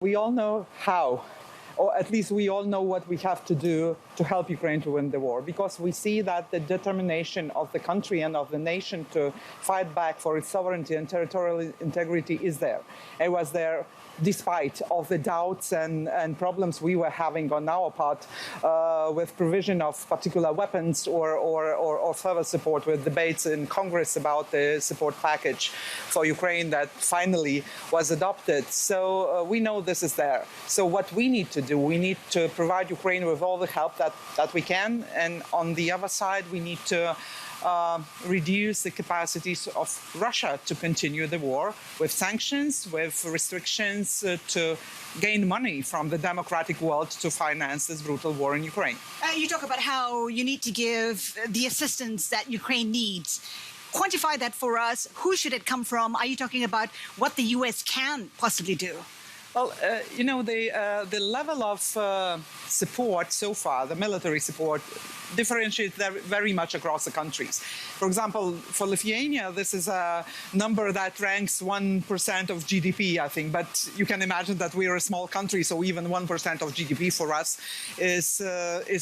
We all know how, or at least we all know what we have to do to help Ukraine to win the war, because we see that the determination of the country and of the nation to fight back for its sovereignty and territorial integrity is there. It was there despite of the doubts and problems we were having on our part with provision of particular weapons or further support, with debates in Congress about the support package for Ukraine that finally was adopted. So we know this is there. So what we need to do, we need to provide Ukraine with all the help that we can, and on the other side we need to reduce the capacities of Russia to continue the war with sanctions, with restrictions to gain money from the democratic world to finance this brutal war in Ukraine. You talk about how you need to give the assistance that Ukraine needs. Quantify that for us. Who should it come from? Are you talking about what the U.S. can possibly do? Well, the level of support so far, the military support, differentiates very much across the countries. For example, for Lithuania, this is a number that ranks 1% of GDP, I think. But you can imagine that we are a small country, so even 1% of GDP for us is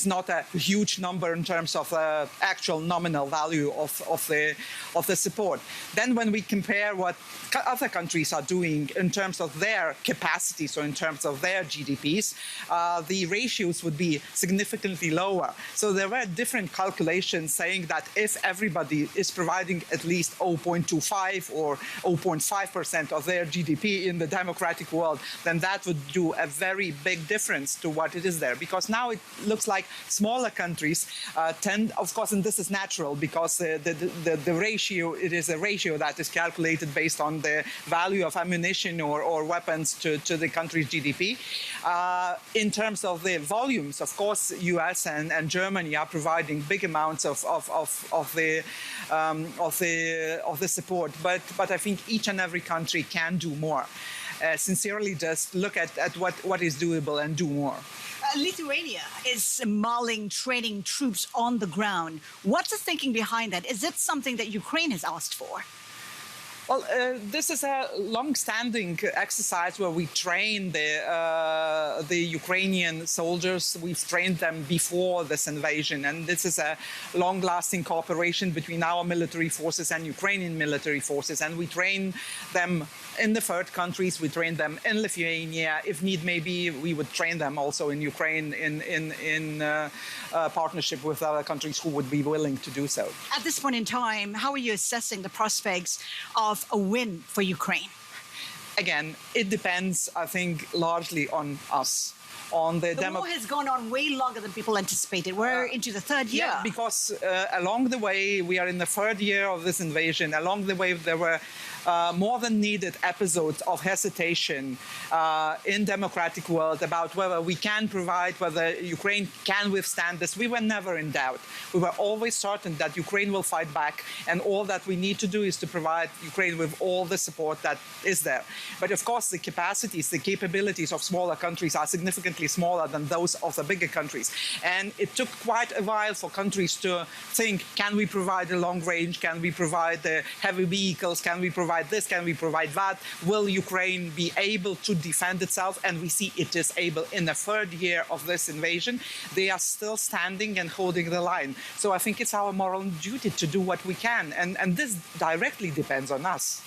not a huge number in terms of actual nominal value of the support. Then, when we compare what other countries are doing in terms of their capacity, so in terms of their GDPs, the ratios would be significantly lower. So there were different calculations saying that if everybody is providing at least 0.25 or 0.5% of their GDP in the democratic world, then that would do a very big difference to what it is there. Because now it looks like smaller countries tend, of course, and this is natural because the ratio, it is a ratio that is calculated based on the value of ammunition or weapons to the country's GDP. In terms of the volumes, of course, US and Germany are providing big amounts of the support, but I think each and every country can do more. Sincerely, just look at what is doable and do more. Lithuania is mauling, training troops on the ground. What's the thinking behind that? Is it something that Ukraine has asked for? Well, this is a long-standing exercise where we train the Ukrainian soldiers. We've trained them before this invasion, and this is a long-lasting cooperation between our military forces and Ukrainian military forces. And we train them in the third countries. We train them in Lithuania. If need may be, we would train them also in Ukraine in partnership with other countries who would be willing to do so. At this point in time, how are you assessing the prospects of a win for Ukraine? Again, it depends, I think, largely on us. The war has gone on way longer than people anticipated. We're into the third year. Yeah, because along the way, we are in the third year of this invasion. Along the way, there were more than needed episodes of hesitation in democratic world about whether we can provide, whether Ukraine can withstand this. We were never in doubt. We were always certain that Ukraine will fight back, and all that we need to do is to provide Ukraine with all the support that is there. But of course, the capacities, the capabilities of smaller countries are significantly smaller than those of the bigger countries. And it took quite a while for countries to think, can we provide a long range? Can we provide the heavy vehicles? Can we provide this? Can we provide that? Will Ukraine be able to defend itself? And we see it is able. In the third year of this invasion, they are still standing and holding the line. So I think it's our moral duty to do what we can. And this directly depends on us.